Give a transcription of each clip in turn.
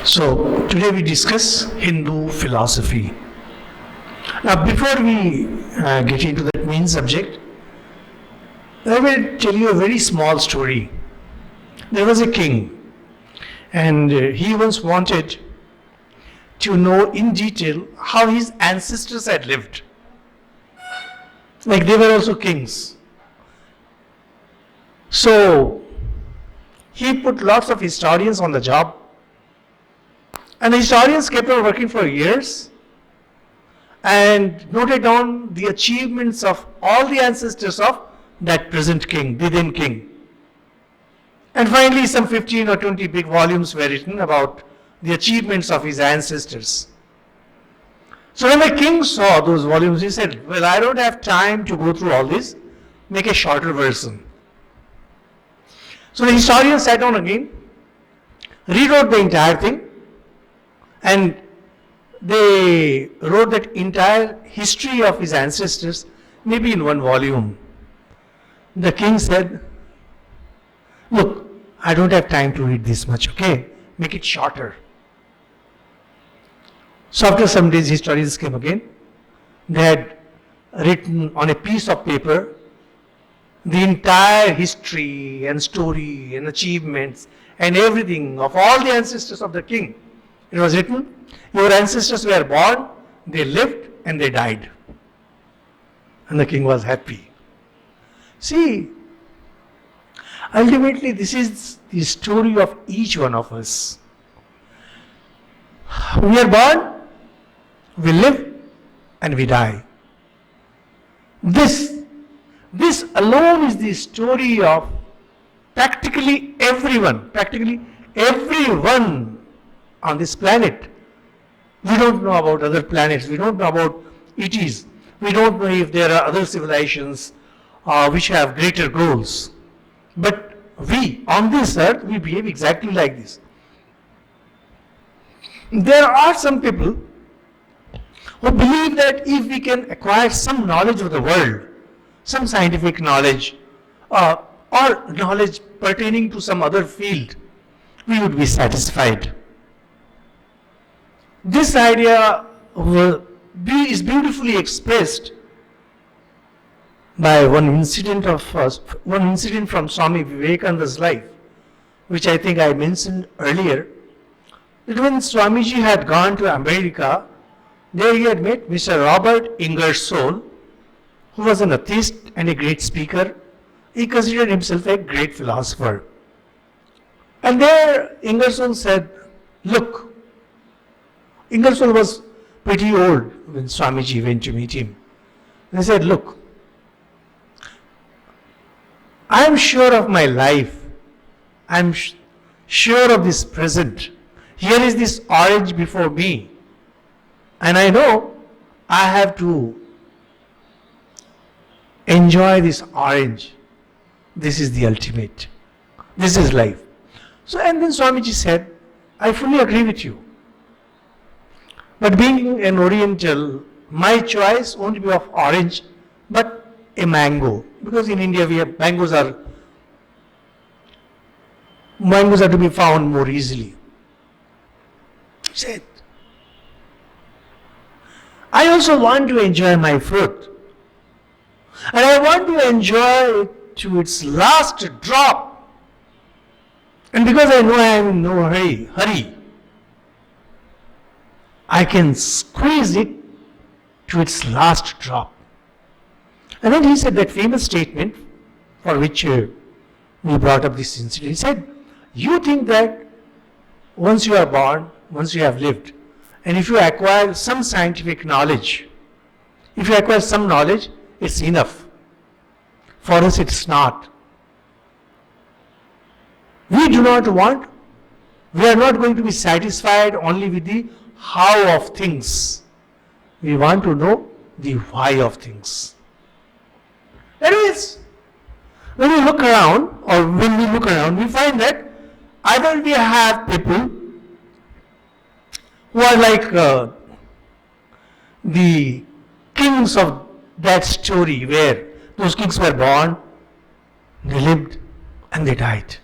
So today we discuss Hindu philosophy. Now before we get into that main subject, I will tell you a very small story. There was a king and he once wanted to know in detail how his ancestors had lived. Like they were also kings. So he put lots of historians on the job. And the historians kept on working for years and noted down the achievements of all the ancestors of that present king, the then king. And finally some 15 or 20 big volumes were written about the achievements of his ancestors. So when the king saw those volumes, he said, well, I don't have time to go through all this, make a shorter version. So the historian sat down again, rewrote the entire thing, and they wrote that entire history of his ancestors, maybe in one volume. The king said, look, I don't have time to read this much, okay? Make it shorter. So after some days, historians came again. They had written on a piece of paper the entire history and story and achievements and everything of all the ancestors of the king. It was written, your ancestors were born, they lived and they died. And the king was happy. See, ultimately this is the story of each one of us. We are born, we live and we die. This alone is the story of practically everyone on this planet. We don't know about other planets, we don't know about ETs, we don't know if there are other civilizations which have greater goals. But we, on this earth, we behave exactly like this. There are some people who believe that if we can acquire some knowledge of the world, some scientific knowledge, or knowledge pertaining to some other field, we would be satisfied. This idea is beautifully expressed by one incident from Swami Vivekananda's life, which I think I mentioned earlier. That when Swamiji had gone to America, there he had met Mr. Robert Ingersoll, who was an atheist and a great speaker. He considered himself a great philosopher. And there Ingersoll said, look, Ingersoll was pretty old when Swamiji went to meet him. And he said, look, I am sure of my life. I am sure of this present. Here is this orange before me. And I know I have to enjoy this orange. This is the ultimate. This is life. So, and then Swamiji said, I fully agree with you. But being an Oriental, my choice won't be of orange, but a mango. Because in India we have mangoes are to be found more easily. He said, I also want to enjoy my fruit. And I want to enjoy it to its last drop. And because I know I am in no hurry, I can squeeze it to its last drop. And then he said that famous statement for which we brought up this incident. He said, you think that once you are born, once you have lived, and if you acquire some scientific knowledge, if you acquire some knowledge, it's enough. For us, it's not. We are not going to be satisfied only with the how of things. We want to know the why of things. That is, when we look around, we find that either we have people who are like the kings of that story where those kings were born, they lived and they died.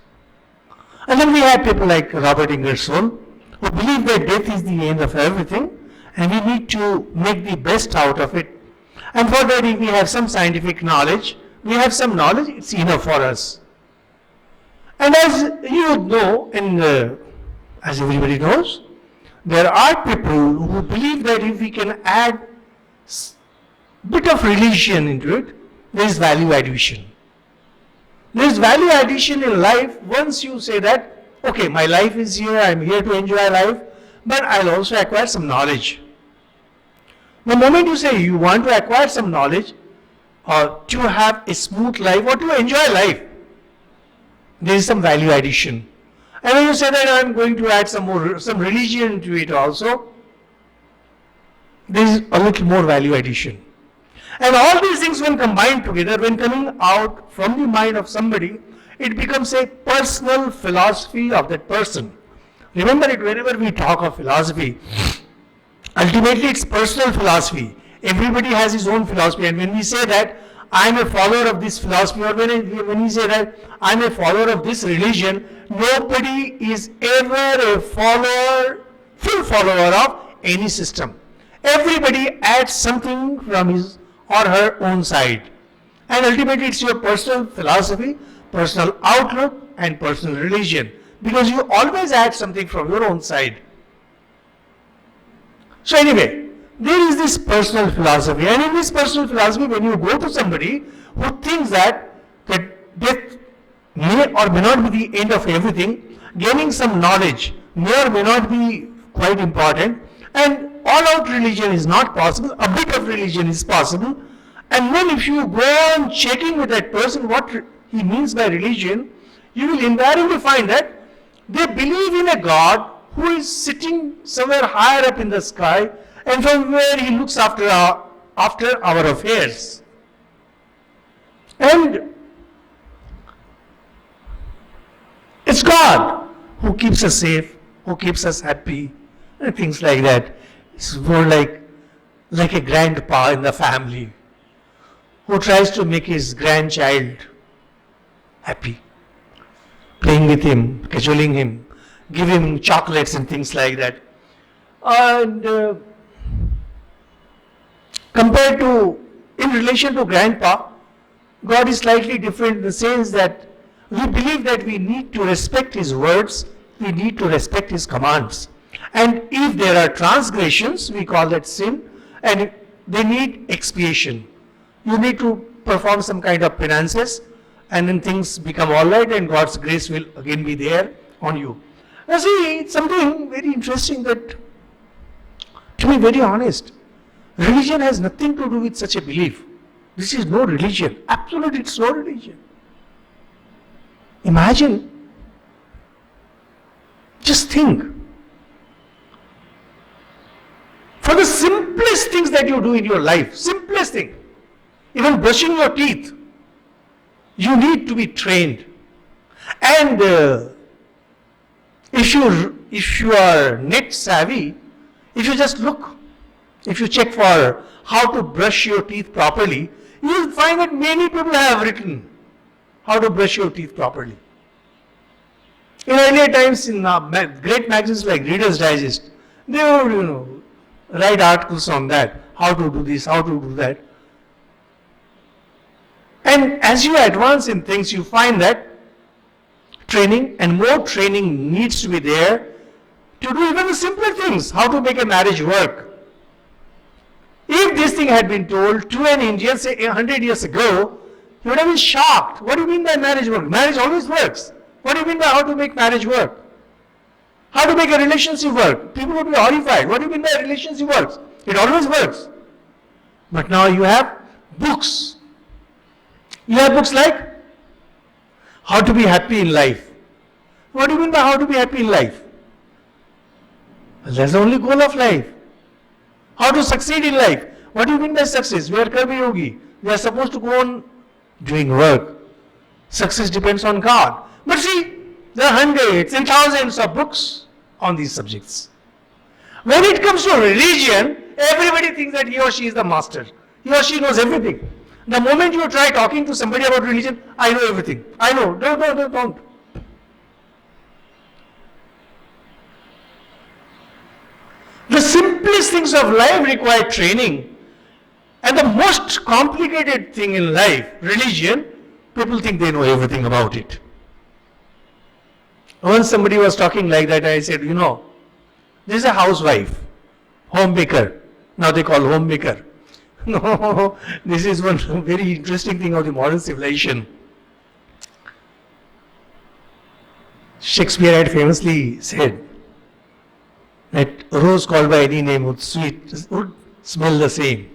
And then we have people like Robert Ingersoll, who believe that death is the end of everything and we need to make the best out of it. And for that, if we have some scientific knowledge, we have some knowledge, it's enough for us. And as you know, and as everybody knows, there are people who believe that if we can add bit of religion into it, there is value addition. There is value addition in life once you say that, okay, my life is here, I am here to enjoy life, but I'll also acquire some knowledge. The moment you say you want to acquire some knowledge, or to have a smooth life, or to enjoy life, there is some value addition. And when you say that I'm going to add some religion to it also, there is a little more value addition. And all these things when combined together, when coming out from the mind of somebody, it becomes a personal philosophy of that person. Remember it, whenever we talk of philosophy, ultimately it's personal philosophy. Everybody has his own philosophy, and when we say that I'm a follower of this philosophy, or when we say that I'm a follower of this religion, nobody is ever a full follower of any system. Everybody adds something from his or her own side. And ultimately it's your personal philosophy, personal outlook and personal religion, because you always add something from your own side. So anyway, there is this personal philosophy, and in this personal philosophy, when you go to somebody who thinks that death may or may not be the end of everything, gaining some knowledge may or may not be quite important, and all out religion is not possible, a bit of religion is possible, and then if you go on checking with that person what he means by religion, you will invariably find that they believe in a God who is sitting somewhere higher up in the sky, and from where he looks after our affairs. And it's God who keeps us safe, who keeps us happy, and things like that. It's more like a grandpa in the family who tries to make his grandchild happy, playing with him, cajoling him, giving him chocolates and things like that. And compared to, in relation to grandpa, God is slightly different in the sense that we believe that we need to respect his words, we need to respect his commands. And if there are transgressions, we call that sin, and they need expiation. You need to perform some kind of penances, and then things become alright, and God's grace will again be there on you. Now see, it's something very interesting that, to be very honest, religion has nothing to do with such a belief. This is no religion. Absolutely, it's no religion. Imagine, just think. For the simplest things that you do in your life, simplest thing, even brushing your teeth, you need to be trained. And if you are net savvy, if you just look, if you check for how to brush your teeth properly, you will find that many people have written how to brush your teeth properly. In earlier times, in great magazines like Reader's Digest, they would, write articles on that, how to do this, how to do that. And as you advance in things, you find that training and more training needs to be there to do even the simpler things, how to make a marriage work. If this thing had been told to an Indian, say 100 years ago, he would have been shocked. What do you mean by marriage work? Marriage always works. What do you mean by how to make marriage work? How to make a relationship work? People would be horrified. What do you mean by a relationship works? It always works. But now you have books. You have books like how to be happy in life. What do you mean by how to be happy in life? Well, that's the only goal of life. How to succeed in life. What do you mean by success? We are Karma Yogi. We are supposed to go on doing work. Success depends on God. But see, there are hundreds and thousands of books on these subjects. When it comes to religion, everybody thinks that he or she is the master. He or she knows everything. The moment you try talking to somebody about religion, I know everything. I know. Don't. The simplest things of life require training. And the most complicated thing in life, religion, people think they know everything about it. Once somebody was talking like that, I said, there's a housewife, homemaker. Now they call homemaker. No, this is one very interesting thing of the modern civilization. Shakespeare had famously said that a rose called by any name would smell the same.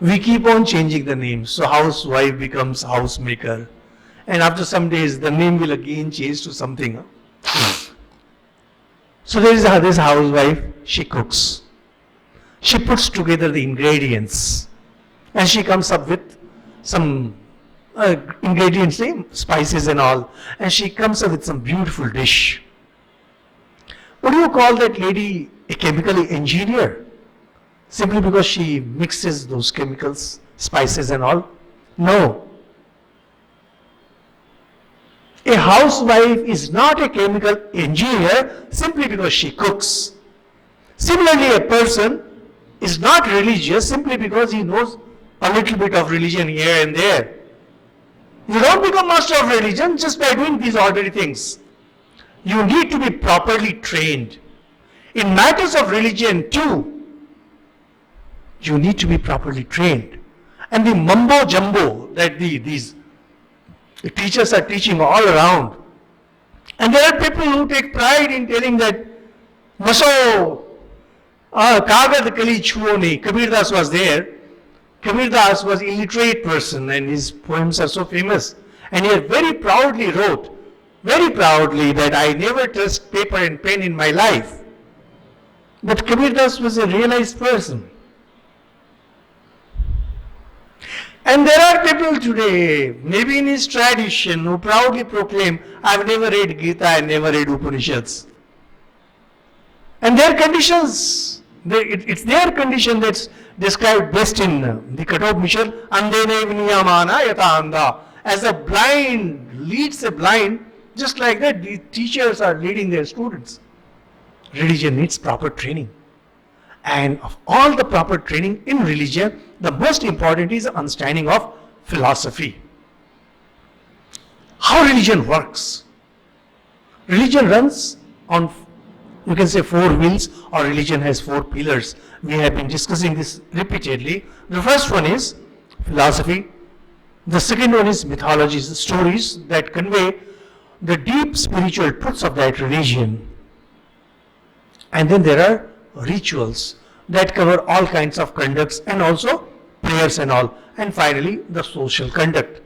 We keep on changing the names. So housewife becomes housemaker. And after some days, the name will again change to something. So there is this housewife, she cooks. She puts together the ingredients. And she comes up with some ingredients, spices and all. And she comes up with some beautiful dish. What do you call that lady a chemical engineer? Simply because she mixes those chemicals, spices and all? No. A housewife is not a chemical engineer simply because she cooks. Similarly, a person is not religious simply because he knows a little bit of religion here and there. You don't become master of religion just by doing these ordinary things. You need to be properly trained. In matters of religion too, you need to be properly trained. And the mumbo jumbo that these teachers are teaching all around. And there are people who take pride in telling that Maso Kagad Kali Chuoni, Kabir Das was there. Kabir Das was an illiterate person and his poems are so famous. And he very proudly wrote, very proudly, that I never touched paper and pen in my life. But Kabir Das was a realized person. And there are people today, maybe in his tradition, who proudly proclaim, I've never read Gita, I never read Upanishads. And their conditions, it's their condition that's described best in the Kathob Mission, Andene Niyamana Yata Anda. As a blind leads a blind, just like that, the teachers are leading their students. Religion needs proper training. And of all the proper training in religion, the most important is understanding of philosophy. How religion works. Religion runs on, you can say, 4 wheels, or religion has 4 pillars. We have been discussing this repeatedly. The first one is philosophy. The second one is mythologies, stories that convey the deep spiritual truths of that religion. And then there are rituals that cover all kinds of conducts and also prayers and all. And finally, the social conduct.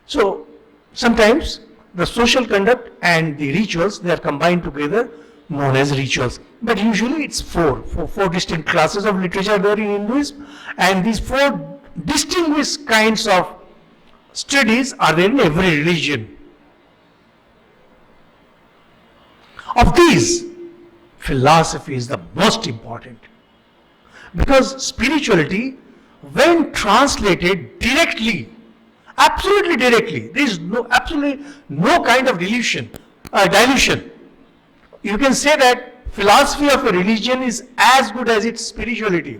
So, sometimes the social conduct and the rituals, they are combined together, known as rituals. But usually it's four distinct classes of literature there in Hinduism. And these 4 distinguished kinds of studies are there in every religion. Of these, philosophy is the most important. Because spirituality, when translated directly, absolutely directly, there is absolutely no kind of dilution. You can say that philosophy of a religion is as good as its spirituality.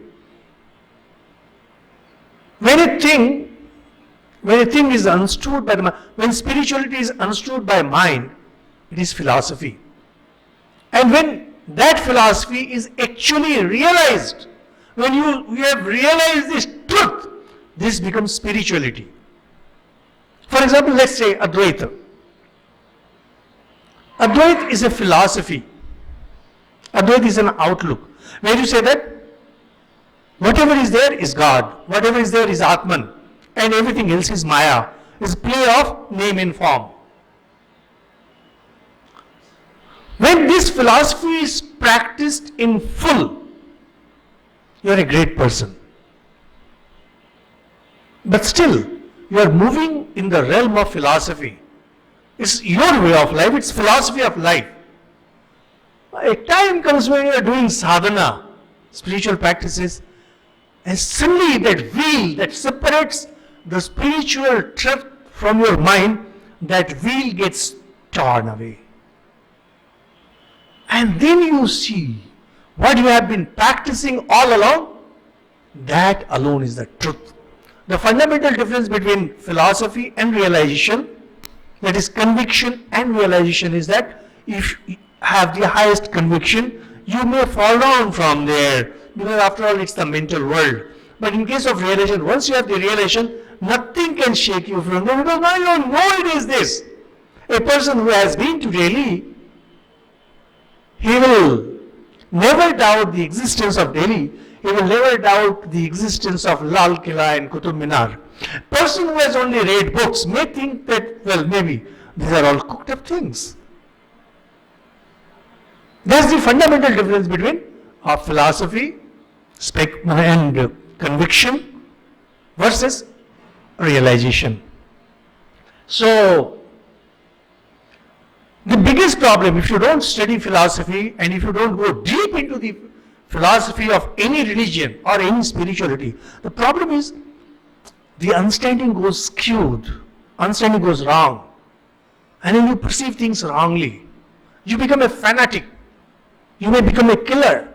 When a thing is understood by the mind, when spirituality is understood by mind, it is philosophy. And when that philosophy is actually realized, when you have realized this truth, this becomes spirituality. For example, let's say Advaita. Advaita is a philosophy. Advaita is an outlook. Where you say that whatever is there is God, whatever is there is Atman, and everything else is Maya, is play of name and form. When this philosophy is practiced in full, you are a great person. But still, you are moving in the realm of philosophy. It's your way of life, it's philosophy of life. A time comes when you are doing sadhana, spiritual practices, and suddenly that veil that separates the spiritual truth from your mind, that veil gets torn away. And then you see what you have been practicing all along, that alone is the truth. The fundamental difference between philosophy and realization, that is conviction and realization, is that if you have the highest conviction, you may fall down from there, because after all it's the mental world. But in case of realization, once you have the realization, nothing can shake you from there, because now you don't know it is this. A person who has been to Delhi, he will never doubt the existence of Delhi. He will never doubt the existence of Lal Killa and Qutub Minar. Person who has only read books may think that, well, maybe these are all cooked up things. That's the fundamental difference between philosophy and conviction versus realization. So, the biggest problem, if you don't study philosophy and if you don't go deep into the philosophy of any religion or any spirituality, the problem is the understanding goes skewed, understanding goes wrong, and then you perceive things wrongly. You become a fanatic, you may become a killer,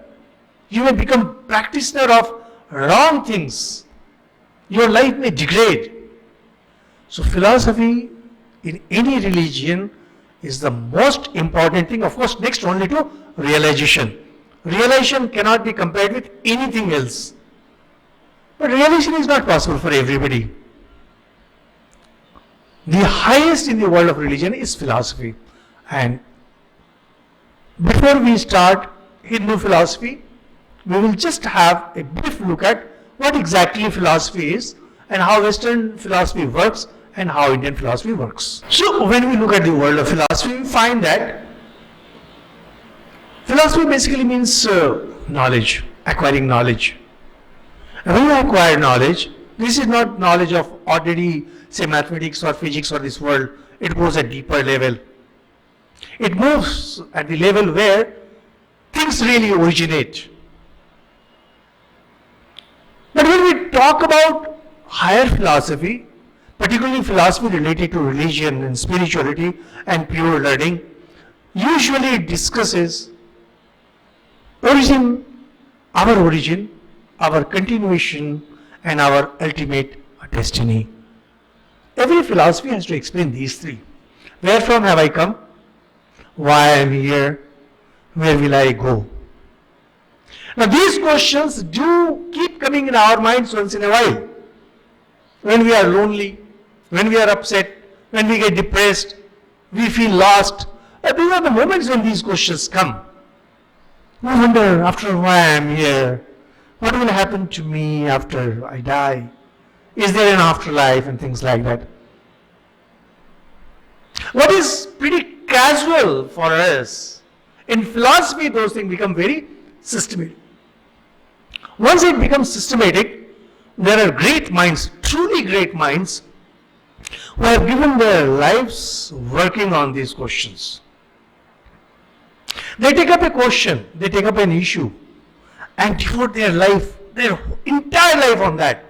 you may become practitioner of wrong things, your life may degrade. So philosophy in any religion is the most important thing, of course, next only to realization. Realization cannot be compared with anything else. But realization is not possible for everybody. The highest in the world of religion is philosophy. And before we start Hindu philosophy, we will just have a brief look at what exactly philosophy is and how Western philosophy works and how Indian philosophy works. So when we look at the world of philosophy, we find that philosophy basically means knowledge, acquiring knowledge. And when you acquire knowledge, this is not knowledge of ordinary, say, mathematics or physics or this world. It goes at deeper level. It moves at the level where things really originate. But when we talk about higher philosophy, particularly philosophy related to religion and spirituality and pure learning, usually it discusses origin, our continuation, and our ultimate destiny. Every philosophy has to explain these three. Where from have I come? Why I am here? Where will I go? Now these questions do keep coming in our minds once in a while. When we are lonely, when we are upset, when we get depressed, we feel lost. These are the moments when these questions come. I wonder after why I am here, what will happen to me after I die? Is there an afterlife and things like that? What is pretty casual for us, in philosophy those things become very systematic. Once it becomes systematic, there are great minds, truly great minds, who have given their lives working on these questions. They take up a question, they take up an issue, and devote their life, their entire life on that.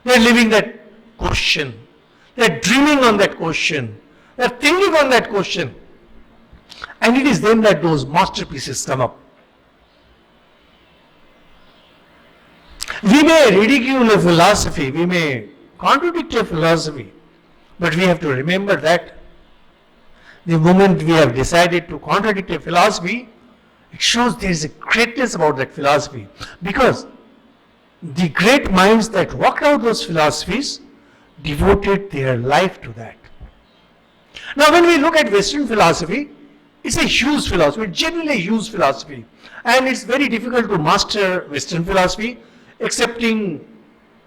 They're living that question. They're dreaming on that question. They're thinking on that question. And it is then that those masterpieces come up. We may ridicule a philosophy, we may contradict a philosophy, but we have to remember that the moment we have decided to contradict a philosophy, it shows there is a greatness about that philosophy. Because the great minds that worked out those philosophies devoted their life to that. Now when we look at Western philosophy, it's a huge philosophy, genuinely a huge philosophy. And it's very difficult to master Western philosophy, excepting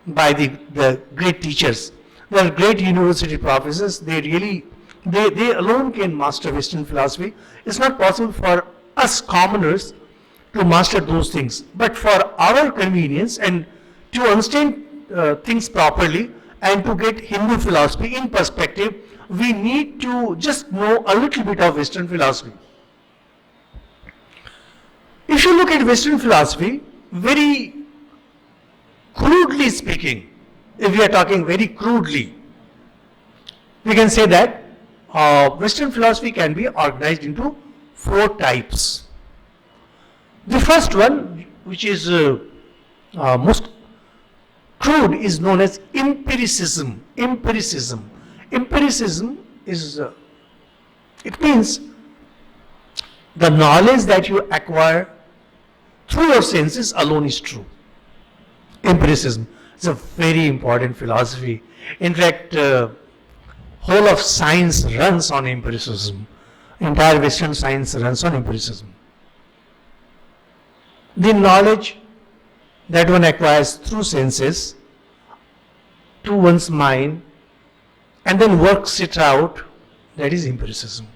by the great teachers. The great university professors, they alone can master Western philosophy. It's not possible for us commoners to master those things. But for our convenience and to understand things properly and to get Hindu philosophy in perspective, we need to just know a little bit of Western philosophy. If you look at Western philosophy, very crudely speaking, if we are talking very crudely, we can say that Western philosophy can be organized into 4 types. The first one, which is most crude, is known as empiricism. Empiricism. Empiricism is, it means the knowledge that you acquire through your senses alone is true. Empiricism is a very important philosophy. In fact, whole of science runs on empiricism. Entire Western science runs on empiricism. The knowledge that one acquires through senses to one's mind and then works it out, that is empiricism.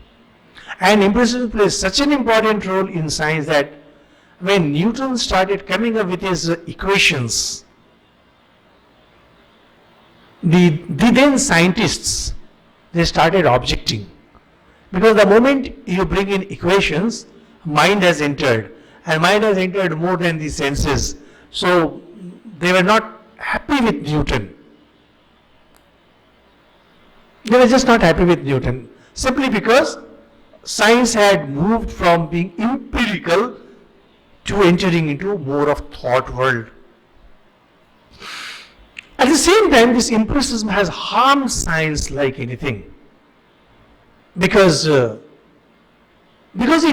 And empiricism plays such an important role in science that when Newton started coming up with his equations, the then scientists, they started objecting. Because the moment you bring in equations, mind has entered. And mind has entered more than the senses. So they were not happy with Newton. They were just not happy with Newton. Simply because science had moved from being empirical to entering into more of thought world. At the same time, this empiricism has harmed science like anything. Because it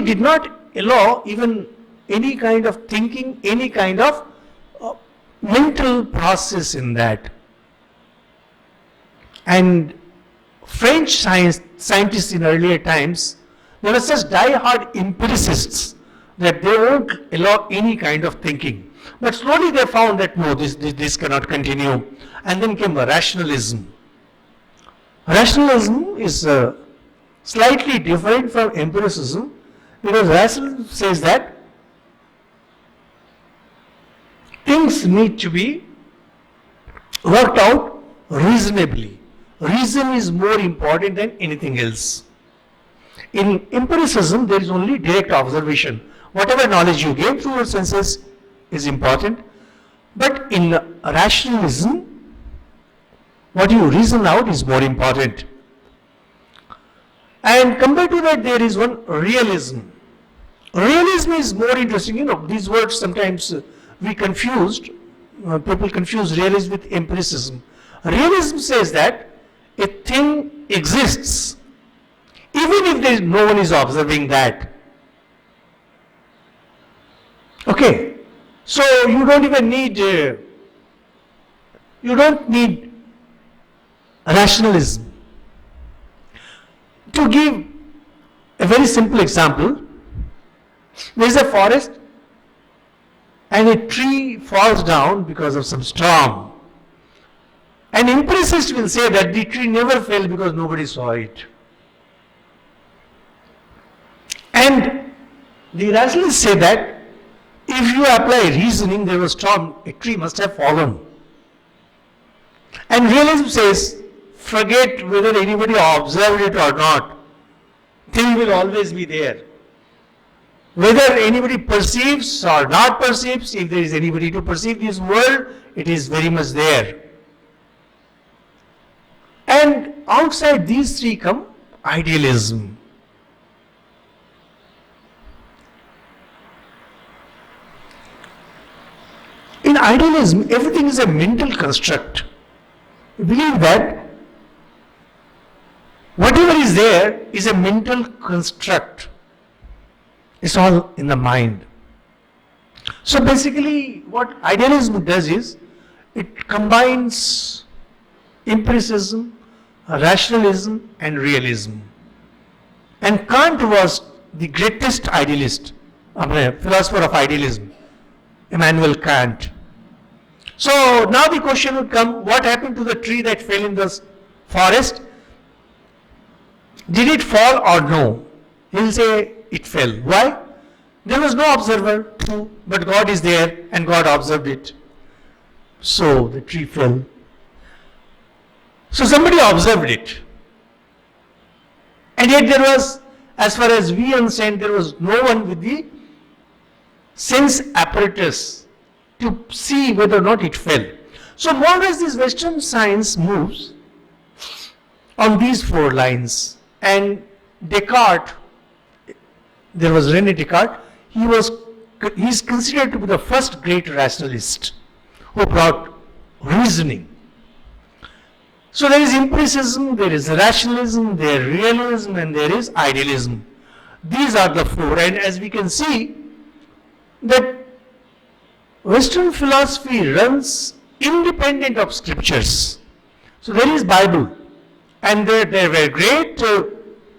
did not allow even any kind of thinking, any kind of mental process in that. And French scientists in earlier times, they were such die-hard empiricists that they won't allow any kind of thinking. But slowly they found that no, this cannot continue. And then came rationalism. Rationalism is slightly different from empiricism, because rationalism says that things need to be worked out reasonably. Reason is more important than anything else. In empiricism, there is only direct observation. Whatever knowledge you gain through your senses is important. But in rationalism, what you reason out is more important. And compared to that, there is one realism. Realism is more interesting. You know, these words sometimes we confused. People confuse realism with empiricism. Realism says that a thing exists, even if there is no one is observing that. Okay, so you don't even need. You don't need rationalism. To give a very simple example, there is a forest and a tree falls down because of some storm. An empiricist will say that the tree never fell because nobody saw it. And the rationalists say that if you apply reasoning, there was storm, a tree must have fallen. And realism says, forget whether anybody observed it or not, thing will always be there. Whether anybody perceives or not perceives, if there is anybody to perceive this world, it is very much there. And outside these three come idealism. In idealism, everything is a mental construct. We believe that whatever is there is a mental construct. It's all in the mind. So basically, what idealism does is, it combines empiricism, rationalism and realism. And Kant was the greatest idealist, philosopher of idealism, Immanuel Kant. So now the question would come, what happened to the tree that fell in the forest? Did it fall or no? He will say it fell. Why? There was no observer, true, but God is there and God observed it. So the tree fell. So somebody observed it. And yet there was, as far as we understand, there was no one with the sense apparatus to see whether or not it fell. So more or less this Western science moves on these four lines. And Descartes, there was René Descartes, he was he is considered to be the first great rationalist who brought reasoning. So there is empiricism, there is rationalism, there is realism, and there is idealism. These are the four, and as we can see that Western philosophy runs independent of scriptures. So there is Bible, and there were great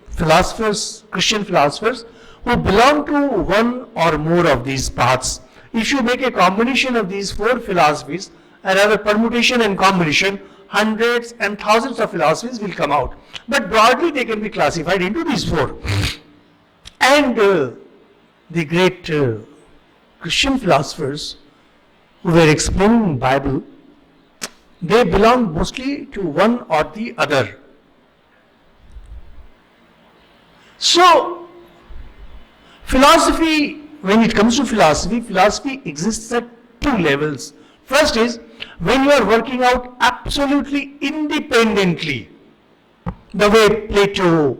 philosophers, Christian philosophers, who belong to one or more of these paths. If you make a combination of these four philosophies and have a permutation and combination, hundreds and thousands of philosophies will come out. But broadly they can be classified into these four. And the great Christian philosophers who were explaining Bible, they belong mostly to one or the other. So, philosophy, when it comes to philosophy, philosophy exists at two levels. First is when you are working out absolutely independently, the way Plato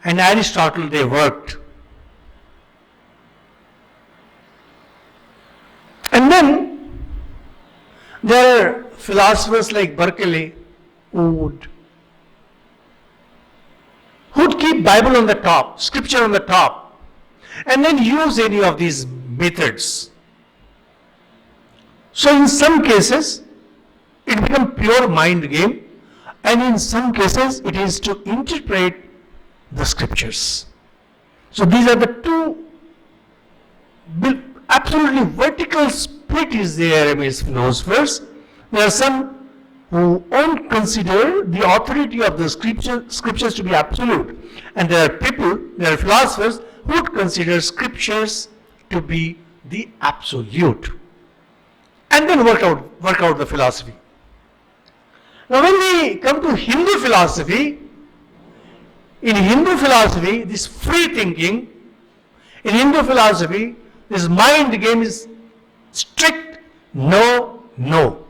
and Aristotle they worked. And then there are philosophers like Berkeley who would keep Bible on the top, scripture on the top, and then use any of these methods. So in some cases, it becomes pure mind game, and in some cases, it is to interpret the scriptures. So these are the two, absolutely vertical split is there amidst philosophers. There are some who won't consider the authority of the scriptures to be absolute, and there are philosophers who would consider scriptures to be the absolute, and then work out the philosophy. Now when we come to Hindu philosophy, in Hindu philosophy, this free thinking, in Hindu philosophy, this mind game is strict no, no.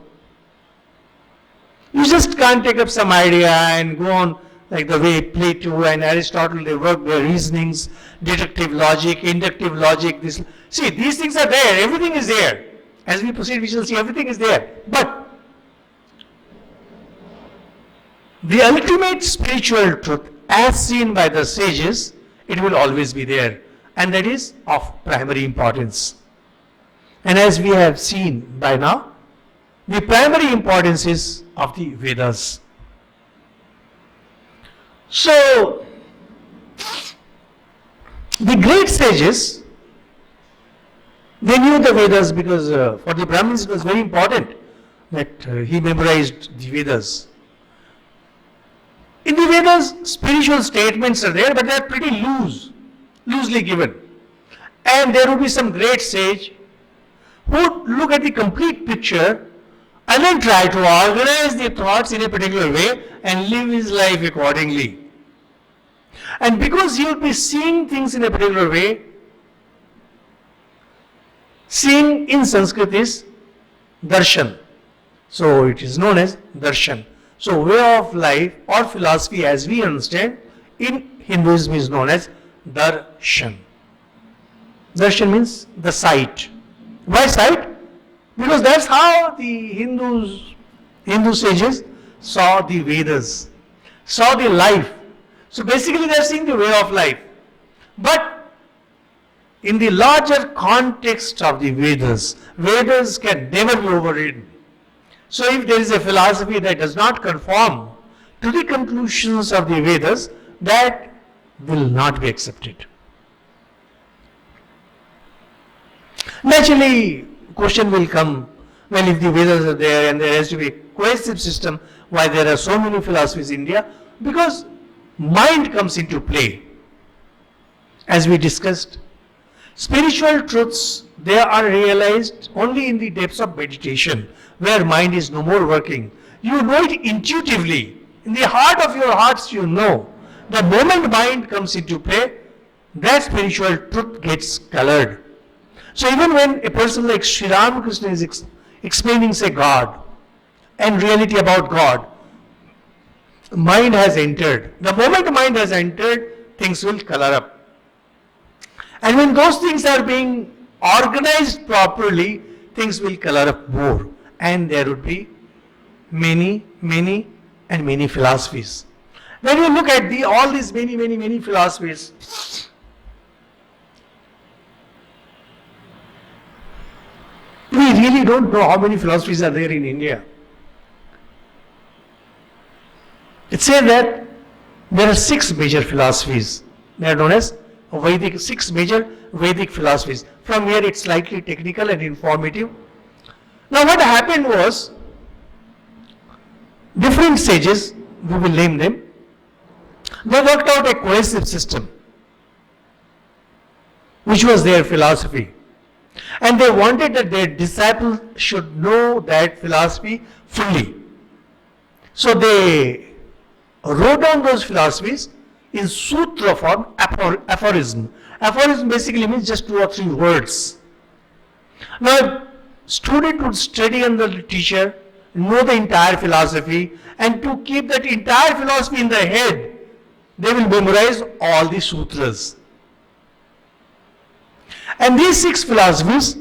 You just can't take up some idea and go on like the way Plato and Aristotle, they work their reasonings, deductive logic, inductive logic. See, these things are there, everything is there. As we proceed, we shall see everything is there. But the ultimate spiritual truth, as seen by the sages, it will always be there. And that is of primary importance. And as we have seen by now, the primary importance is of the Vedas. So, the great sages, they knew the Vedas because for the Brahmins it was very important that he memorized the Vedas. In the Vedas, spiritual statements are there, but they are pretty loosely given. And there would be some great sage who would look at the complete picture and then try to organize the thoughts in a particular way and live his life accordingly. And because he would be seeing things in a particular way, seeing in Sanskrit is darshan. So it is known as darshan. So way of life or philosophy as we understand in Hinduism is known as darshan. Darshan means the sight. Why sight? Because that's how the Hindu sages saw the Vedas, saw the life. So basically they are seeing the way of life. But in the larger context of the Vedas, Vedas can never be overridden. So if there is a philosophy that does not conform to the conclusions of the Vedas, that will not be accepted. Naturally, question will come, well, if the Vedas are there and there has to be a cohesive system, why there are so many philosophies in India? Because mind comes into play. As we discussed, spiritual truths, they are realized only in the depths of meditation, where mind is no more working. You know it intuitively. In the heart of your hearts you know. The moment mind comes into play, that spiritual truth gets colored. So even when a person like Sri Ramakrishna is explaining, say, God and reality about God, mind has entered. The moment mind has entered, things will color up. And when those things are being organized properly, things will color up more. And there would be many, many and many philosophies. When you look at all these many, many, many philosophies, we really don't know how many philosophies are there in India. It says that there are 6 major philosophies. They are known as Vedic, 6 major Vedic philosophies. From here it's slightly technical and informative. Now what happened was, different sages, we will name them, they worked out a cohesive system, which was their philosophy. And they wanted that their disciples should know that philosophy fully. So they wrote down those philosophies in sutra form, aphorism. Aphorism basically means just 2 or 3 words. Now, student would study under the teacher, know the entire philosophy, and to keep that entire philosophy in their head, they will memorize all the sutras. And these 6 philosophies,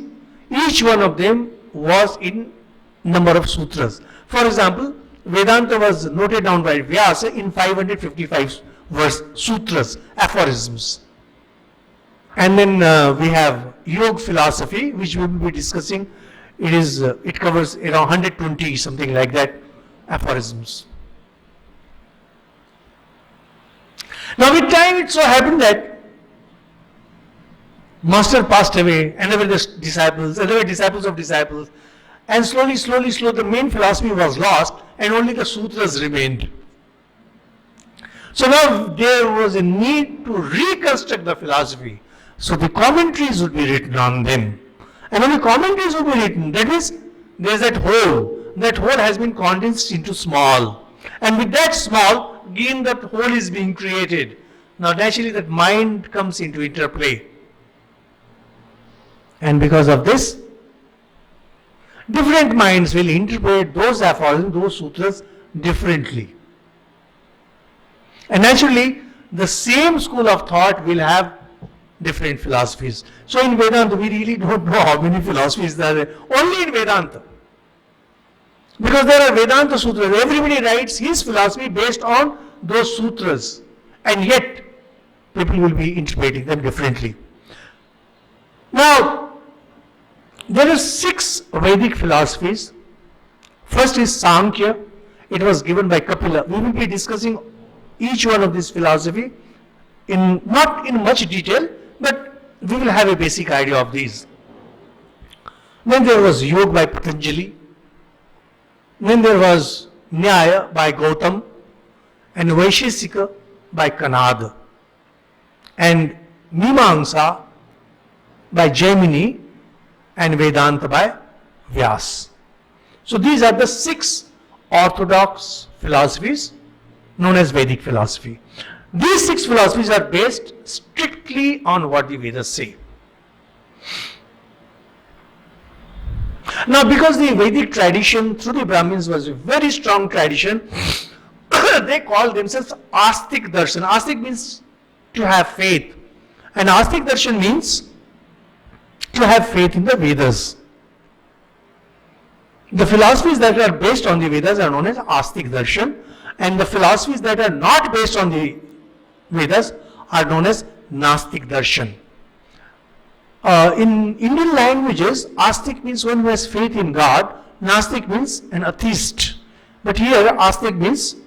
each one of them was in number of sutras. For example, Vedanta was noted down by Vyasa in 555 sutras, aphorisms. And then we have Yoga philosophy, which we will be discussing. It covers around 120, something like that, aphorisms. Now with time it so happened that Master passed away, and there were disciples, and there were disciples of disciples, and slowly, the main philosophy was lost, and only the sutras remained. So now there was a need to reconstruct the philosophy. So the commentaries would be written on them. And when the commentaries would be written, that is, there is that whole has been condensed into small. And with that small, again that whole is being created. Now naturally that mind comes into interplay. And because of this, different minds will interpret those aphorisms, those sutras differently. And naturally, the same school of thought will have different philosophies. So in Vedanta, we really don't know how many philosophies there are. Only in Vedanta. Because there are Vedanta sutras. Everybody writes his philosophy based on those sutras. And yet, people will be interpreting them differently. Now, there are 6 Vedic philosophies. First is Sankhya. It was given by Kapila. We will be discussing each one of these philosophy not in much detail, but we will have a basic idea of these. Then there was Yoga by Patanjali. Then there was Nyaya by Gautam, and Vaisheshika by Kanada, and Mimamsa by Jaimini, and Vedanta by Vyas. So these are the 6 orthodox philosophies known as Vedic philosophy. These 6 philosophies are based strictly on what the Vedas say. Now because the Vedic tradition through the Brahmins was a very strong tradition, they called themselves Astik darshan. Astik means to have faith, and Astik darshan means to have faith in the Vedas. The philosophies that are based on the Vedas are known as Astik darshan, and the philosophies that are not based on the Vedas are known as Nastik darshan. In Indian languages, Astik means one who has faith in God, Nastik means an atheist. But here, Astik means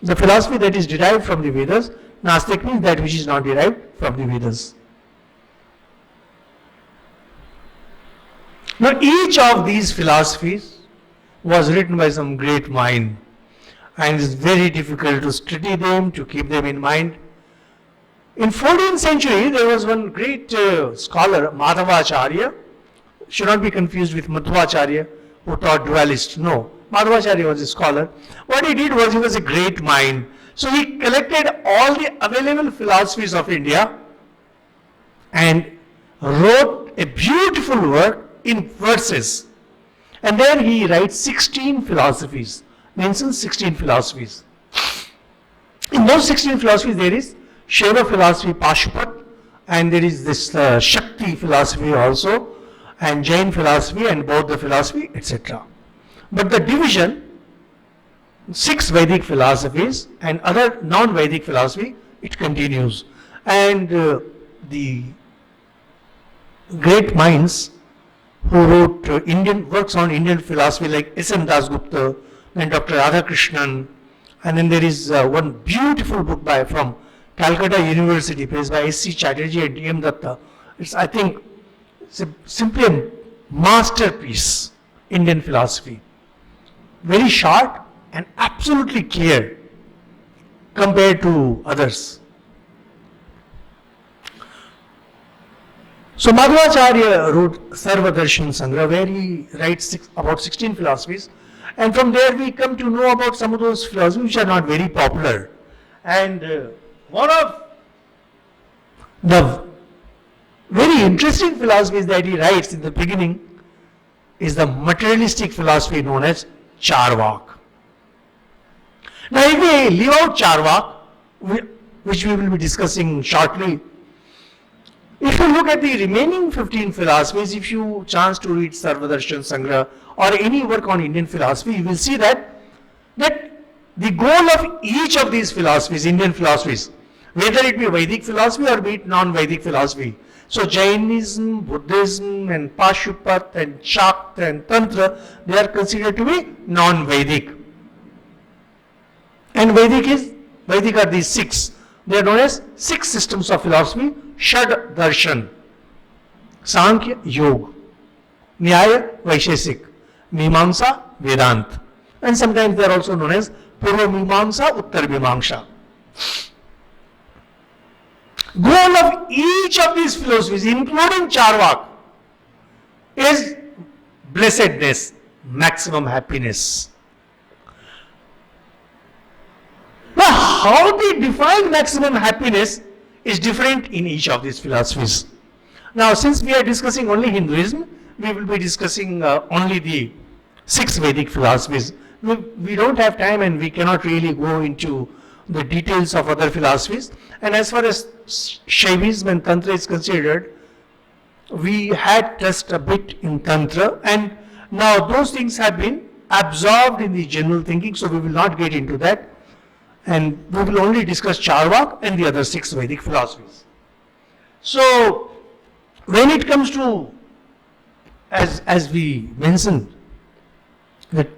the philosophy that is derived from the Vedas, Nastik means that which is not derived from the Vedas. Now each of these philosophies was written by some great mind, and it is very difficult to study them, to keep them in mind. In 14th century, there was one great scholar, Madhavacharya. Should not be confused with Madhvacharya, who taught dualist. No, Madhavacharya was a scholar. What he did was, he was a great mind. So he collected all the available philosophies of India and wrote a beautiful work in verses. And there he writes 16 philosophies, mentions 16 philosophies. In those 16 philosophies there is Shaiva philosophy, Pashupat, and there is this Shakti philosophy also, and Jain philosophy and Bauddha philosophy, etc. But the division, 6 Vedic philosophies and other non-Vedic philosophy, it continues. And the great minds who wrote Indian works on Indian philosophy like S.N. Dasgupta and Dr. Radhakrishnan, and then there is one beautiful book from Calcutta University, placed by S.C. Chatterjee and D.M. Datta. I think, simply a masterpiece, Indian philosophy. Very short and absolutely clear compared to others. So Madhvacharya wrote Sarva Darshan Sangra, where he writes about 16 philosophies, and from there we come to know about some of those philosophies which are not very popular. And one of the very interesting philosophies that he writes in the beginning is the materialistic philosophy known as Charvak. Now if we leave out Charvak, which we will be discussing shortly, if you look at the remaining 15 philosophies, if you chance to read Sarvadarshan Sangra or any work on Indian philosophy, you will see that the goal of each of these philosophies, Indian philosophies, whether it be Vedic philosophy or be it non-Vedic philosophy, so Jainism, Buddhism and Pashupat and Shakta and Tantra, they are considered to be non-Vedic. And Vedic are these 6. They are known as 6 systems of philosophy: Shad Darshan, Sankhya Yoga, Nyaya Vaishesik, Mimamsa Vedanta, and sometimes they are also known as Purva Mimamsa, Uttar Mimamsa. Goal of each of these philosophies, including Charvak, is blessedness, maximum happiness. Now, how they define maximum happiness is different in each of these philosophies. Now, since we are discussing only Hinduism, we will be discussing only the 6 Vedic philosophies. We don't have time and we cannot really go into the details of other philosophies. And as far as Shaivism and Tantra is considered, we had touched a bit in Tantra, and now those things have been absorbed in the general thinking, so we will not get into that. And we will only discuss Charvak and the other 6 Vedic philosophies. So, when it comes to, as we mentioned, that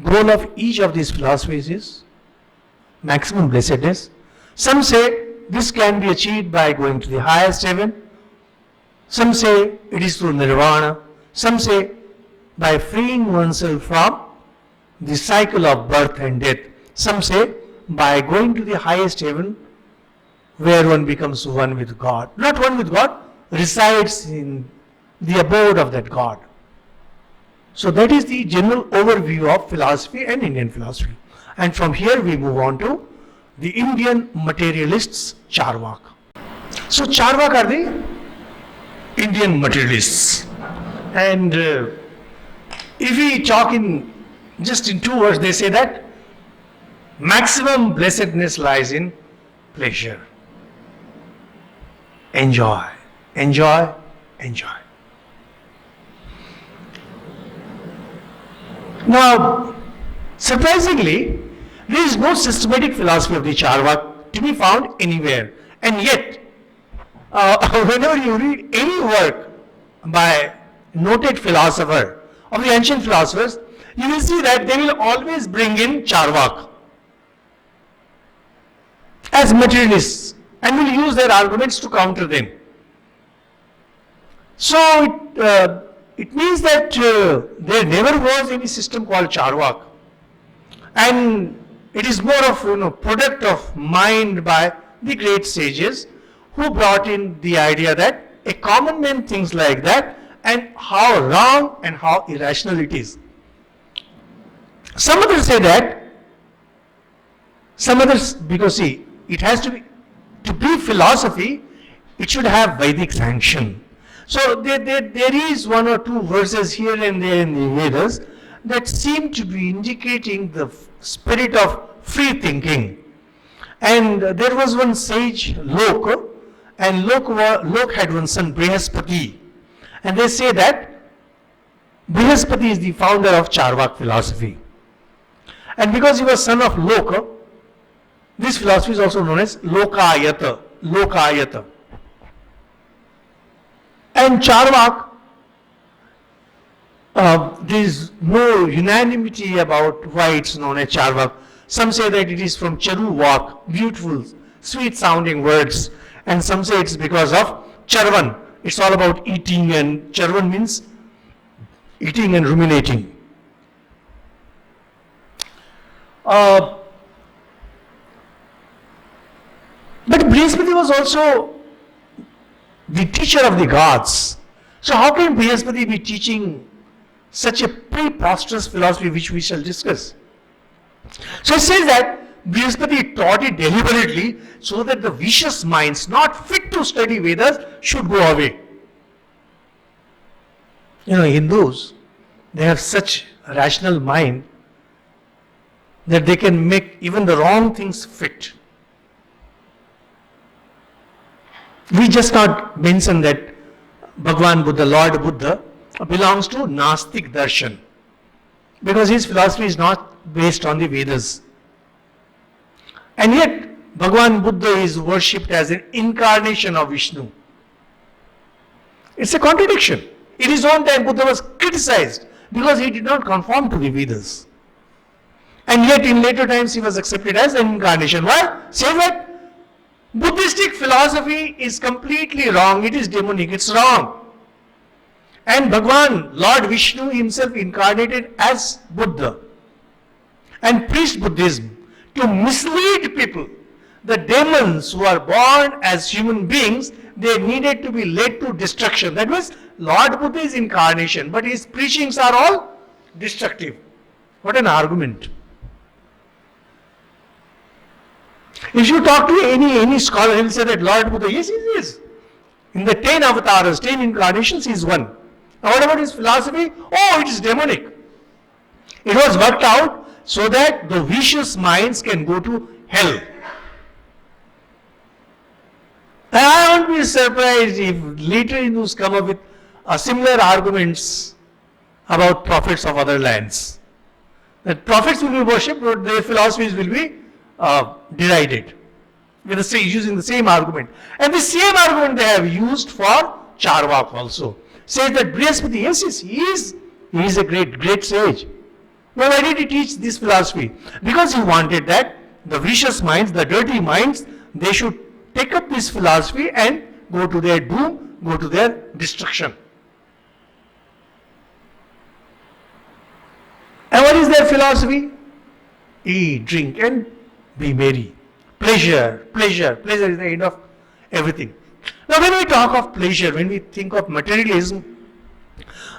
goal of each of these philosophies is maximum blessedness. Some say this can be achieved by going to the highest heaven. Some say it is through nirvana. Some say by freeing oneself from the cycle of birth and death. Some say by going to the highest heaven, where one becomes one with God. Not one with God, resides in the abode of that God. So that is the general overview of philosophy and Indian philosophy. And from here we move on to the Indian materialists, Charvak. So Charvak are the Indian materialists. And if we talk in just in 2 words, they say that maximum blessedness lies in pleasure. Enjoy, enjoy, enjoy. Now, surprisingly, there is no systematic philosophy of the Charvak to be found anywhere. And yet, whenever you read any work by noted philosopher of the ancient philosophers, you will see that they will always bring in Charvak as materialists and will use their arguments to counter them. So it means that there never was any system called Charvak, and it is more of product of mind by the great sages who brought in the idea that a common man thinks like that, and how wrong and how irrational it is. Some others say that, some others, because see, it has to be philosophy, it should have Vedic sanction. So there is 1 or 2 verses here and there in the Vedas that seem to be indicating the spirit of free thinking. And there was one sage, Lok, and Lok had one son, Brihaspati. And they say that Brihaspati is the founder of Charvak philosophy. And because he was son of Lok, this philosophy is also known as Lokayata. Lokayata. And Charvak, there is no unanimity about why it's known as Charvak. Some say that it is from Charvak, beautiful, sweet sounding words. And some say it's because of Charvan. It's all about eating, and Charvan means eating and ruminating. But Brihaspati was also the teacher of the gods. So how can Brihaspati be teaching such a preposterous philosophy which we shall discuss? So it says that Brihaspati taught it deliberately so that the vicious minds not fit to study Vedas should go away. You know, Hindus, they have such a rational mind that they can make even the wrong things fit. We just not mention that Bhagwan Buddha, Lord Buddha, belongs to Nastik darshan because his philosophy is not based on the Vedas. And yet, Bhagwan Buddha is worshipped as an incarnation of Vishnu. It's a contradiction. In his own time, Buddha was criticized because he did not conform to the Vedas. And yet, in later times, he was accepted as an incarnation. Why? Say that Buddhistic philosophy is completely wrong. It is demonic. It's wrong. And Bhagwan, Lord Vishnu himself incarnated as Buddha and preached Buddhism to mislead people. The demons who are born as human beings, they needed to be led to destruction. That means Lord Buddha is incarnation, but his preachings are all destructive. What an argument. If you talk to any scholar, he will say that Lord Buddha, yes, he is. In the 10 avatars, 10 incarnations, he is one. Now what about his philosophy? Oh, it is demonic. It was worked out so that the vicious minds can go to hell. And I won't be surprised if later Hindus come up with similar arguments about prophets of other lands. That prophets will be worshipped, but their philosophies will be derided. Using the same argument. And the same argument they have used for Charvak also. Says that Brihaspati, yes, he is a great sage. But why did he teach this philosophy? Because he wanted that the vicious minds, the dirty minds, they should take up this philosophy and go to their doom, go to their destruction. And what is their philosophy? Eat, drink and be merry. Pleasure is the end of everything. Now when we talk of pleasure, when we think of materialism,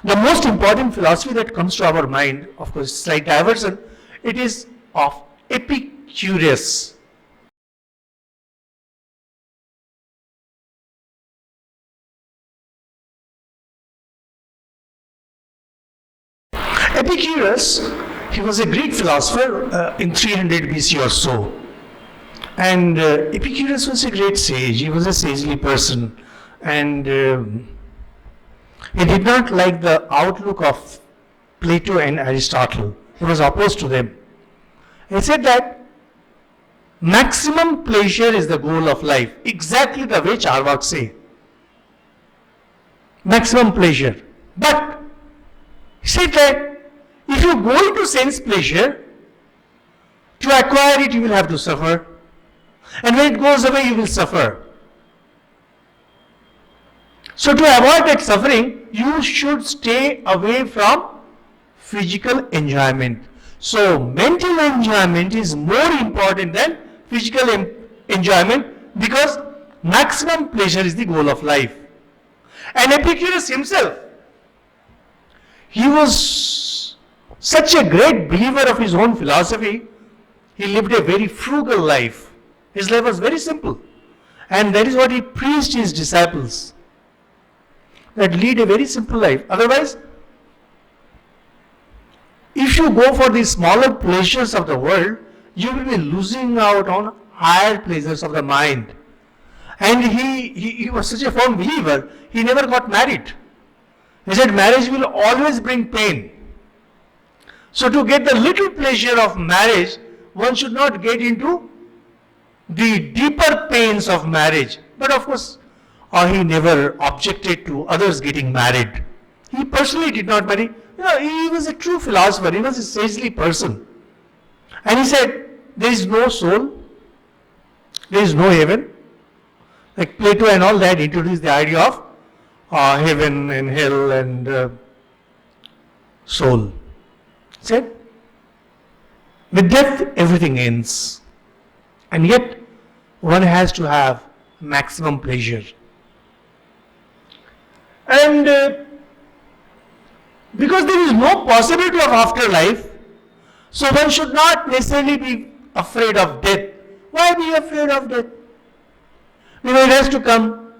the most important philosophy that comes to our mind, of course, slight diversion, it is of Epicurus. Epicurus, he was a Greek philosopher in 300 BC or so. And Epicurus was a great sage. He was a sagely person. And he did not like the outlook of Plato and Aristotle. He was opposed to them. He said that maximum pleasure is the goal of life. Exactly the way Charvak say. Maximum pleasure. But he said that if you go into sense pleasure, to acquire it you will have to suffer. And when it goes away you will suffer. So to avoid that suffering, you should stay away from physical enjoyment. So mental enjoyment is more important than physical enjoyment because maximum pleasure is the goal of life. And Epicurus himself, he was such a great believer of his own philosophy. He lived a very frugal life. His life was very simple. And that is what he preached his disciples. That lead a very simple life. Otherwise, if you go for the smaller pleasures of the world, you will be losing out on higher pleasures of the mind. And he was such a firm believer, he never got married. He said marriage will always bring pain. So to get the little pleasure of marriage, one should not get into the deeper pains of marriage. But of course, he never objected to others getting married. He personally did not marry. He was a true philosopher. He was a sagely person. And he said, there is no soul, there is no heaven. Like Plato and all that introduced the idea of heaven and hell and soul. He said, with death everything ends. And yet one has to have maximum pleasure. And because there is no possibility of afterlife, so one should not necessarily be afraid of death. Why be afraid of death? Because it has to come.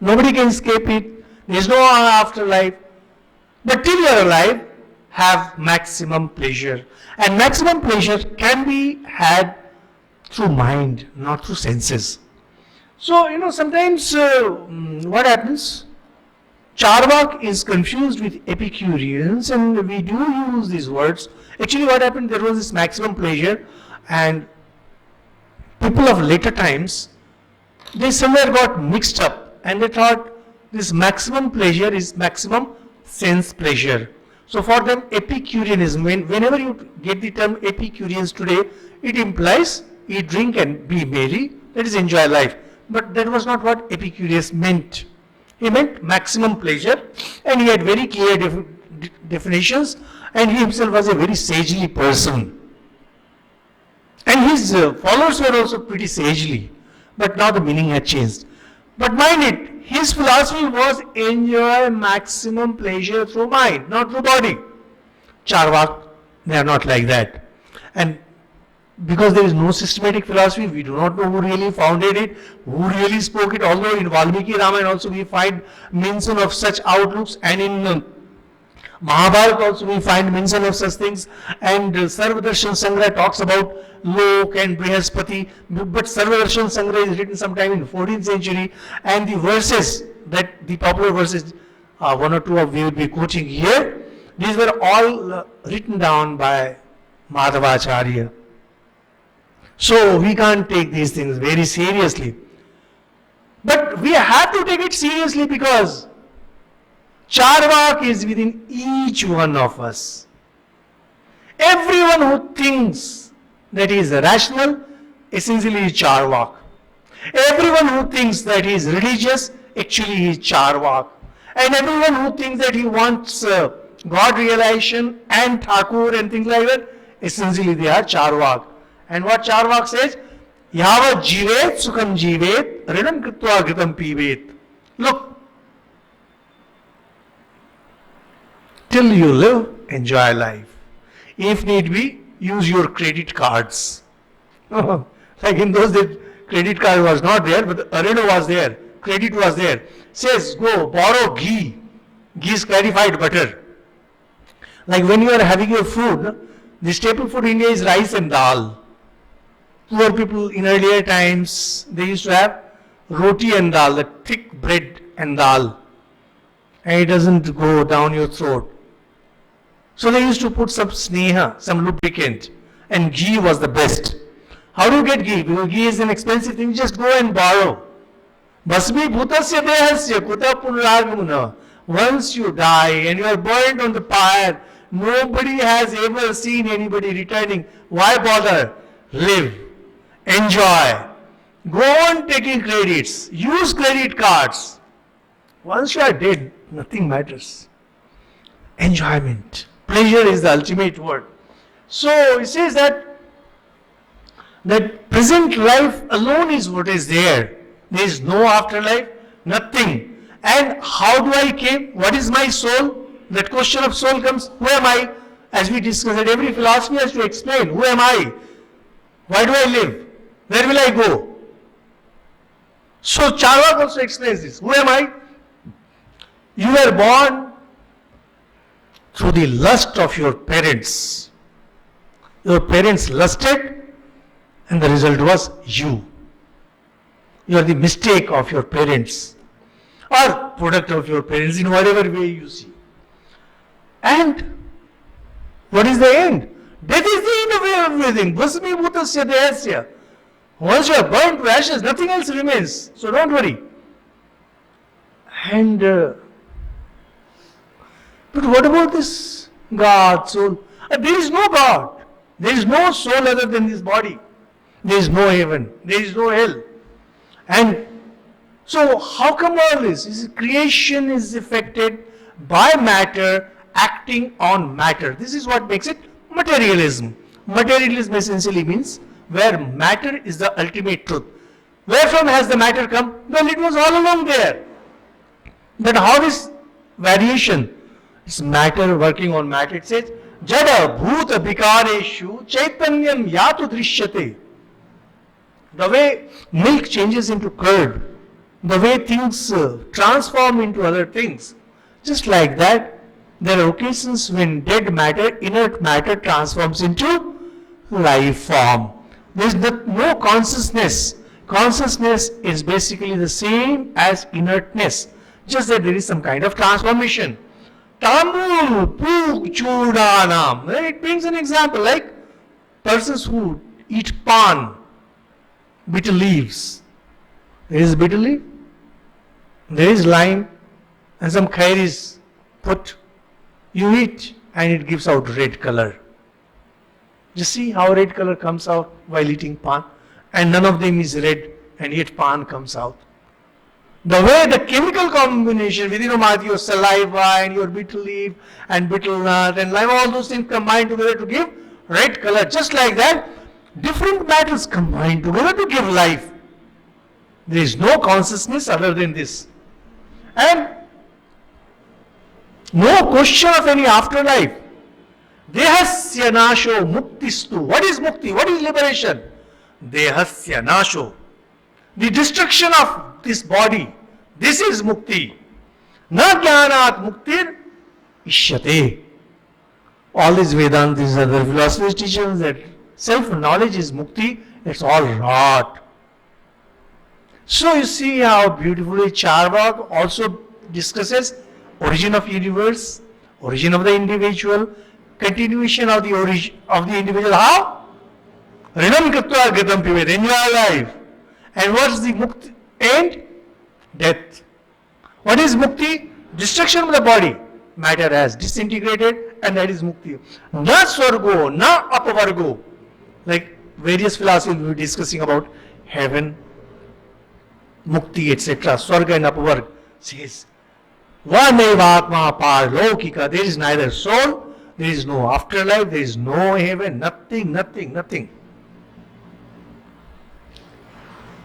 Nobody can escape it. There is no afterlife. But till you are alive, have maximum pleasure. And maximum pleasure can be had through mind, not through senses. So, sometimes what happens? Charvak is confused with Epicureans, and we do use these words. Actually, what happened, there was this maximum pleasure, and people of later times, they somewhere got mixed up, and they thought this maximum pleasure is maximum sense pleasure. So for them, Epicureanism, whenever you get the term Epicureans today, it implies eat, drink and be merry, that is enjoy life. But that was not what Epicurus meant. He meant maximum pleasure, and he had very clear definitions, and he himself was a very sagely person. And his followers were also pretty sagely, but now the meaning had changed. But mind it, his philosophy was enjoy maximum pleasure through mind, not through body. Charvak, they are not like that. And because there is no systematic philosophy, we do not know who really founded it, who really spoke it, although in Valmiki Ramayana also we find mention of such outlooks, and in Mahabharata also we find mention of such things, and Sarvadarshan Sangra talks about Lok and Brihaspati, but Sarvadarshan Sangra is written sometime in 14th century, and the verses, that the popular verses, one or two of we will be quoting here, these were all written down by Madhavacharya. So we can't take these things very seriously. But we have to take it seriously because Charvak is within each one of us. Everyone who thinks that he is rational, essentially is Charvak. Everyone who thinks that he is religious, actually he is Charvak. And everyone who thinks that he wants God realization and Thakur and things like that, essentially they are Charvak. And what Charvak says, Yavat jivet sukham jivet, ridam kritva gritam pivet. Look, till you live, enjoy life. If need be, use your credit cards. Like in those days, credit card was not there, but Areno was there, credit was there. Says, go borrow ghee. Ghee is clarified butter. Like when you are having your food, the staple food in India is rice and dal. Poor people in earlier times, they used to have roti and dal, the thick bread and dal. And it doesn't go down your throat. So they used to put some sneha, some lubricant, and ghee was the best. How do you get ghee? Because ghee is an expensive thing, just go and borrow. Basmi bhutasya dehasya kuta punaragmuna. Once you die and you are burned on the fire, nobody has ever seen anybody returning. Why bother? Live. Enjoy. Go on taking credits. Use credit cards. Once you are dead, nothing matters. Enjoyment. Pleasure is the ultimate word. So it says that present life alone is what is there. There is no afterlife, nothing. And how do I came? What is my soul? That question of soul comes. Who am I? As we discussed, that every philosophy has to explain. Who am I? Why do I live? Where will I go? So Charvak also explains this. Who am I? You were born through the lust of your parents. Your parents lusted and the result was you. You are the mistake of your parents or product of your parents in whatever way you see. And what is the end? Death is the end of everything. Bhasmi bhutasya dehasya. Once you are burned to ashes, nothing else remains. So don't worry. And but what about this God, soul? There is no God. There is no soul other than this body. There is no heaven. There is no hell. And so how come all this? Creation is affected by matter acting on matter. This is what makes it materialism. Materialism essentially means where matter is the ultimate truth. Where from has the matter come? Well, it was all along there. But how is variation? It's matter working on matter. It says, Jada bhuta vikareshu chaitanyam yatu drishyate. The way milk changes into curd, the way things transform into other things, just like that, there are occasions when dead matter, inert matter transforms into life form. There is no consciousness. Consciousness is basically the same as inertness, just that there is some kind of transformation. Tamul pug chudanam. It brings an example like persons who eat pan, bitter leaves. There is bitter leaf, there is lime, and some khair is put. You eat and it gives out red color. Just see how red color comes out while eating pan, and none of them is red, and yet pan comes out. The way the chemical combination within your mouth, your saliva and your bitter leaf and bitter nut and lime, all those things combine together to give red color. Just like that, different matters combine together to give life. There is no consciousness other than this. And no question of any afterlife. Dehasya nasho muktistu. What is mukti? What is liberation? Dehasya nasho. The destruction of this body. This is mukti. Na jnanat muktir ishyate. All these Vedantas, these other philosophers teach us that self-knowledge is mukti. It's all rot. So you see how beautifully Charvak also discusses origin of universe, origin of the individual, continuation of the origin of the individual. How? Rinam katva gatam pivet, in your life. And what's the mukti end? Death. What is mukti? Destruction of the body. Matter has disintegrated, and that is mukti. Na swargo, na apavargo. Like various philosophers will be discussing about heaven, mukti, etc. Swarga and apavarga says, Vanevatma parlokika. There is neither soul, there is no afterlife, there is no heaven, nothing, nothing, nothing.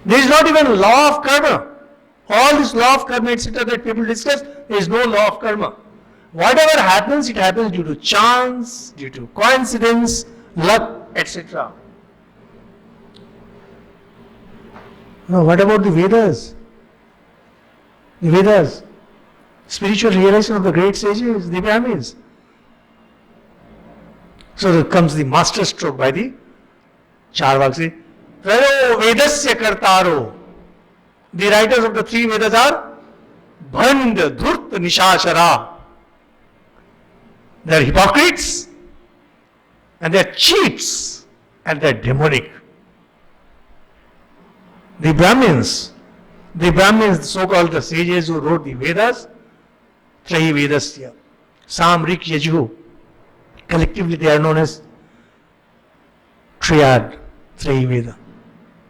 There is not even law of karma. All this law of karma, etc. that people discuss, there is no law of karma. Whatever happens, it happens due to chance, due to coincidence, luck, etc. Now, what about the Vedas? The Vedas, spiritual realization of the great sages, the Brahmins. So there comes the master stroke by the Charvak. Say, Trayo Vedasya Kartaro. The writers of the three Vedas are Bhand, Dhurt, Nishashara. They are hypocrites, and they are cheats, and they are demonic. The Brahmins, so-called the sages who wrote the Vedas, Trahi Vedasya, Sam, Rik, Yajur, collectively they are known as Triad, Trahi Veda.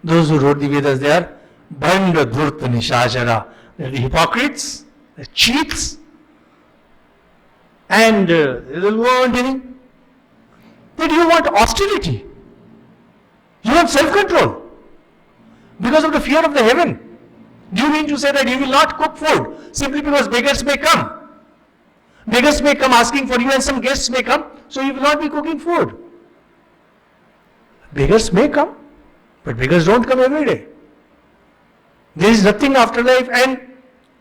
Those who wrote the Vedas, they are Bhanda, Dhurta, Nishashara. They are the hypocrites, the cheats, and they will go on telling that you want austerity, you want self-control because of the fear of the heaven. Do you mean to say that you will not cook food simply because beggars may come? Beggars may come asking for you and some guests may come, so you will not be cooking food. Beggars may come, but beggars don't come every day. There is nothing afterlife, and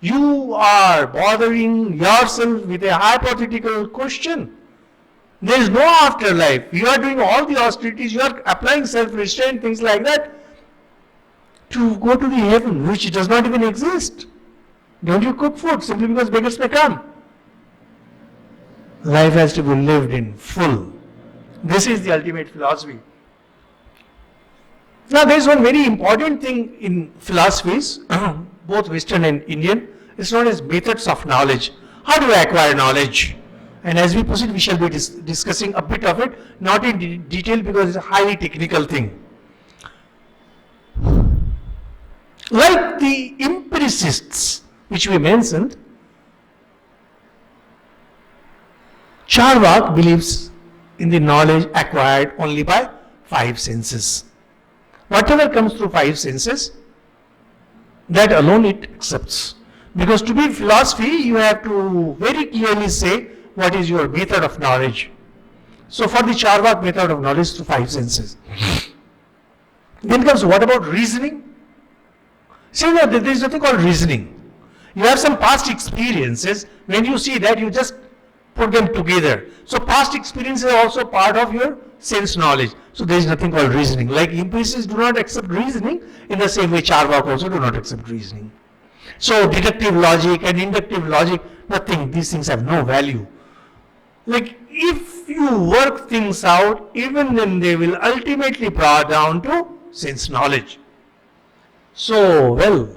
you are bothering yourself with a hypothetical question. There is no afterlife. You are doing all the austerities, you are applying self-restraint, things like that. to go to the heaven which does not even exist? Don't you cook food simply because beggars may come? Life has to be lived in full. This is the ultimate philosophy. Now there is one very important thing in philosophies, both Western and Indian. It's known as methods of knowledge. How do I acquire knowledge? And as we proceed, we shall be discussing a bit of it, not in detail because it's a highly technical thing. Like the empiricists, which we mentioned, Charvak believes in the knowledge acquired only by 5 senses. Whatever comes through 5 senses, that alone it accepts. Because to be philosophy, you have to very clearly say what is your method of knowledge. So for the Charvak, method of knowledge through 5 senses. Then comes, what about reasoning? See, no, there is nothing called reasoning. You have some past experiences. When you see that, you just put them together. So past experience is also part of your sense knowledge. So there is nothing called reasoning. Like empiricists do not accept reasoning, in the same way Charvak also do not accept reasoning. So deductive logic and inductive logic, nothing. These things have no value. Like if you work things out, even then they will ultimately boil down to sense knowledge. So, well,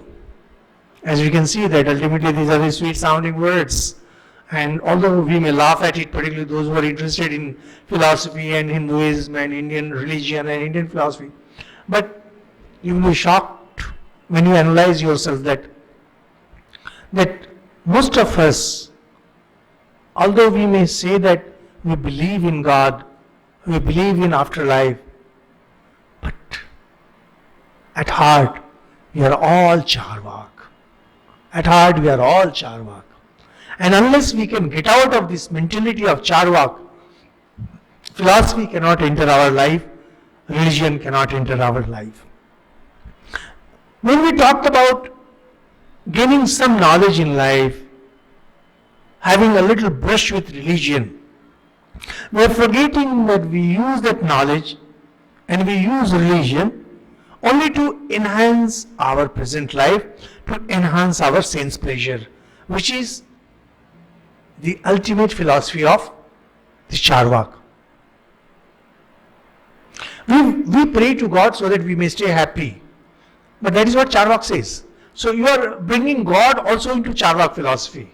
as we can see that ultimately these are the sweet sounding words. And although we may laugh at it, particularly those who are interested in philosophy and Hinduism and Indian religion and Indian philosophy, but you will be shocked when you analyze yourself that most of us, although we may say that we believe in God, we believe in afterlife, but at heart we are all Charvak. At heart we are all Charvak. And unless we can get out of this mentality of Charvak, philosophy cannot enter our life, religion cannot enter our life. When we talked about gaining some knowledge in life, having a little brush with religion, we are forgetting that we use that knowledge and we use religion only to enhance our present life, to enhance our sense pleasure, which is the ultimate philosophy of the Charvak. We pray to God so that we may stay happy. But that is what Charvak says. So you are bringing God also into Charvak philosophy.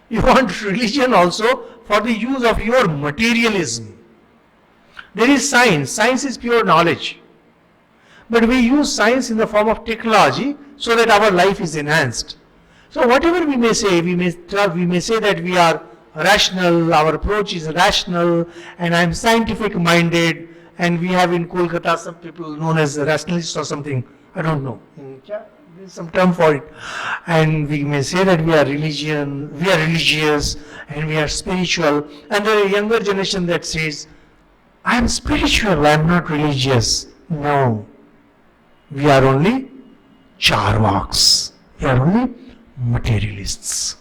You want religion also for the use of your materialism. There is science. Science is pure knowledge. But we use science in the form of technology so that our life is enhanced. So whatever we may say, we may say that we are rational, our approach is rational, and I am scientific minded, and we have in Kolkata some people known as rationalists or something, I don't know. There is some term for it. And we may say that we are religious, and we are spiritual. And there is a younger generation that says, I am spiritual, I am not religious. No. We are only Charvaks. We are only materialists.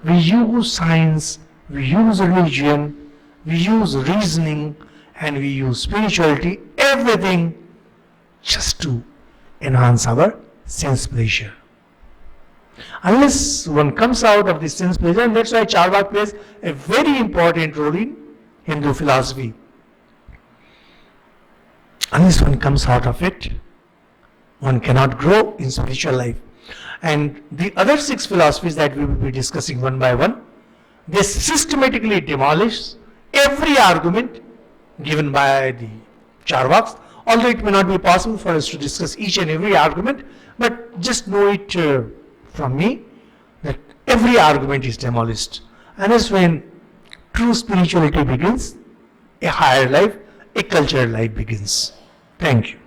We use science, we use religion, we use reasoning, and we use spirituality, everything just to enhance our sense pleasure. Unless one comes out of this sense pleasure, and that's why Charvak plays a very important role in Hindu philosophy. Unless one comes out of it, one cannot grow in spiritual life. And the other 6 philosophies that we will be discussing one by one, they systematically demolish every argument given by the Charvaks, although it may not be possible for us to discuss each and every argument, but just know it from me that every argument is demolished. And that's when true spirituality begins, a higher life, a cultured life begins. Thank you.